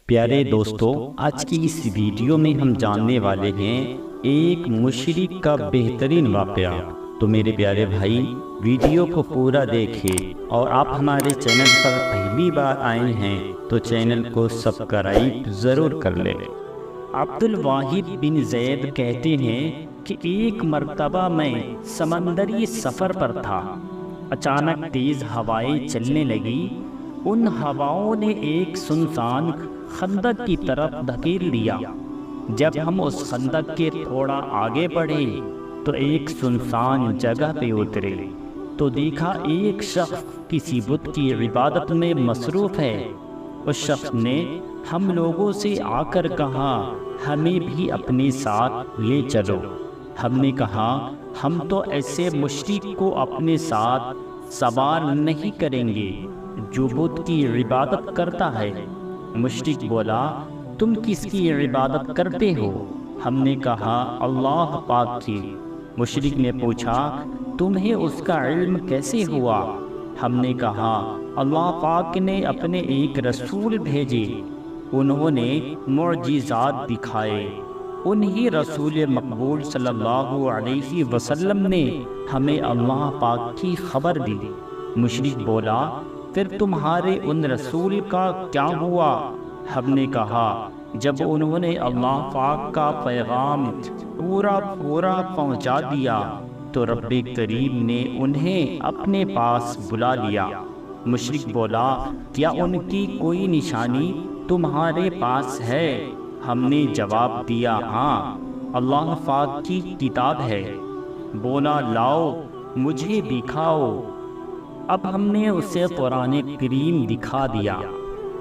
پیارے دوستو، آج کی اس ویڈیو میں ہم جاننے والے ہیں ایک مشرک کا بہترین واقعہ۔ تو میرے پیارے بھائی، ویڈیو کو پورا دیکھیں، اور آپ ہمارے چینل پر پہلی بار آئے ہیں تو چینل کو سبسکرائب ضرور کر لیں۔ عبد الواحد بن زید کہتے ہیں کہ ایک مرتبہ میں سمندری سفر پر تھا۔ اچانک تیز ہوائیں چلنے لگی۔ ان ہواؤں نے ایک سنسان خندق کی طرف دھکیل دیا۔ جب ہم اس خندق کے تھوڑا آگے بڑھے تو ایک سنسان جگہ پہ اترے تو دیکھا ایک شخص کسی بت کی عبادت میں مصروف ہے۔ اس شخص نے ہم لوگوں سے آ کر کہا، ہمیں بھی اپنے ساتھ لے چلو۔ ہم نے کہا، ہم تو ایسے مشرک کو اپنے ساتھ سوار نہیں کریں گے جو بت کی عبادت کرتا ہے۔ مشرک بولا، تم کس کی عبادت کرتے ہو؟ ہم نے کہا، اللہ پاک کی۔ مشرک نے پوچھا، تمہیں اس کا علم کیسے ہوا؟ ہم نے کہا، اللہ پاک نے اپنے ایک رسول بھیجے، انہوں نے معجزات دکھائے، انہی رسول مقبول صلی اللہ علیہ وسلم نے ہمیں اللہ پاک کی خبر دی۔ مشرک بولا، پھر تمہارے ان رسول کا کیا ہوا؟ ہم نے کہا، جب انہوں نے اللہ پاک کا پیغام پورا پہنچا دیا تو رب کریم نے انہیں اپنے پاس بلا لیا۔ مشرک بولا، کیا ان کی کوئی نشانی تمہارے پاس ہے؟ ہم نے جواب دیا، ہاں، اللہ پاک کی کتاب ہے۔ بولا، لاؤ مجھے دکھاؤ۔ اب ہم نے اسے قرآن کریم دکھا دیا۔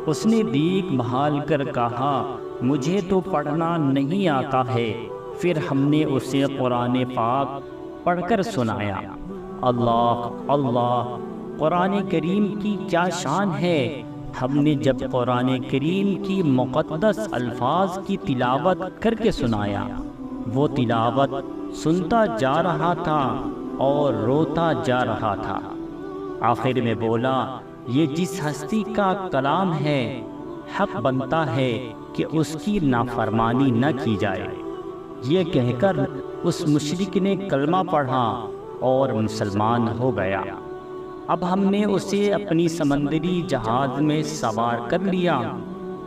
اس نے دیکھ بھال کر کہا، مجھے تو پڑھنا نہیں آتا ہے۔ پھر ہم نے اسے قرآن پاک پڑھ کر سنایا۔ اللہ اللہ، قرآن کریم کی کیا شان ہے! ہم نے جب قرآن کریم کی مقدس الفاظ کی تلاوت کر کے سنایا، وہ تلاوت سنتا جا رہا تھا اور روتا جا رہا تھا۔ آخر میں بولا، یہ جس ہستی کا کلام ہے، حق بنتا ہے کہ اس کی نافرمانی نہ کی جائے۔ یہ کہہ کر اس مشرک نے کلمہ پڑھا اور مسلمان ہو گیا۔ اب ہم نے اسے اپنی سمندری جہاز میں سوار کر لیا۔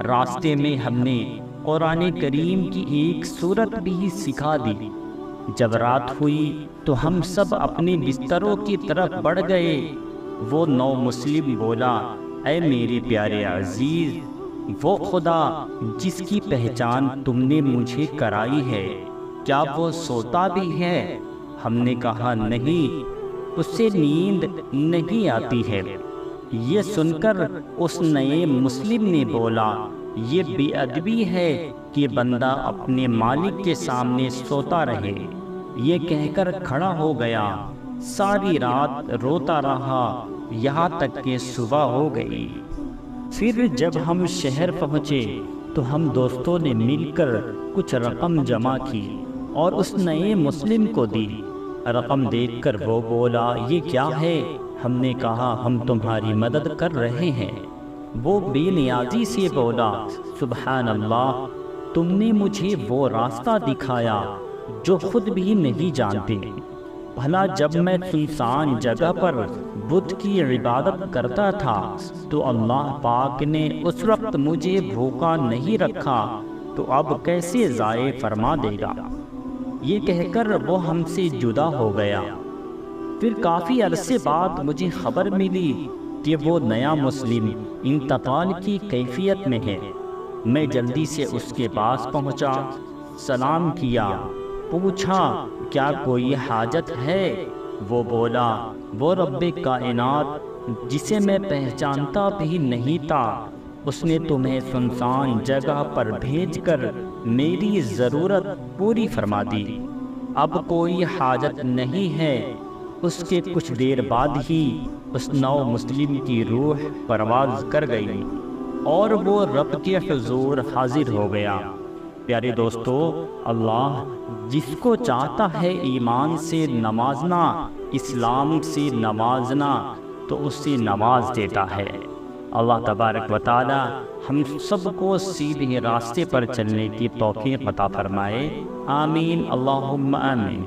راستے میں ہم نے قرآن کریم کی ایک سورت بھی سکھا دی۔ جب رات ہوئی تو ہم سب اپنے بستروں کی طرف بڑھ گئے۔ وہ نو مسلم بولا، اے میرے پیارے عزیز، وہ خدا جس کی پہچان تم نے مجھے کرائی ہے، کیا وہ سوتا بھی ہے؟ ہم نے کہا، نہیں، اس سے نیند نہیں آتی ہے۔ یہ سن کر اس نئے مسلم نے بولا، یہ بے ادبی ہے کہ بندہ اپنے مالک کے سامنے سوتا رہے۔ یہ کہہ کر کھڑا ہو گیا۔ ساری رات روتا رہا یہاں تک کہ صبح ہو گئی۔ پھر جب ہم شہر پہنچے تو ہم دوستوں نے مل کر کچھ رقم جمع کی اور اس نئے مسلم کو دی۔ رقم دیکھ کر وہ بولا، یہ کیا ہے؟ ہم نے کہا، ہم تمہاری مدد کر رہے ہیں۔ وہ بے نیازی سے بولا، سبحان اللہ، تم نے مجھے وہ راستہ دکھایا جو خود بھی نہیں جانتے۔ بھلا جب میں سنسان جگہ پر بت کی عبادت کرتا تھا تو اللہ پاک نے اس وقت مجھے بھوکا نہیں رکھا، تو اب کیسے ضائع فرما دے گا؟ یہ کہہ کر وہ ہم سے جدا ہو گیا۔ پھر کافی عرصے بعد مجھے خبر ملی کہ وہ نیا مسلم انتقال کی کیفیت میں ہے۔ میں جلدی سے اس کے پاس پہنچا، سلام کیا، پوچھا، کیا کوئی حاجت ہے؟ وہ بولا، وہ رب کائنات جسے میں پہچانتا بھی نہیں تھا، اس نے تمہیں سنسان جگہ پر بھیج کر میری ضرورت پوری فرما دی۔ اب کوئی حاجت نہیں ہے۔ اس کے کچھ دیر بعد ہی اس نو مسلم کی روح پرواز کر گئی اور وہ رب کے حضور حاضر ہو گیا۔ پیارے دوستو، اللہ جس کو چاہتا ہے ایمان سے نوازنا، اسلام سے نوازنا، تو اس سے نواز دیتا ہے۔ اللہ تبارک و تعالی ہم سب کو سیدھے راستے پر چلنے کی توفیق عطا فرمائے، آمین اللہم آمین۔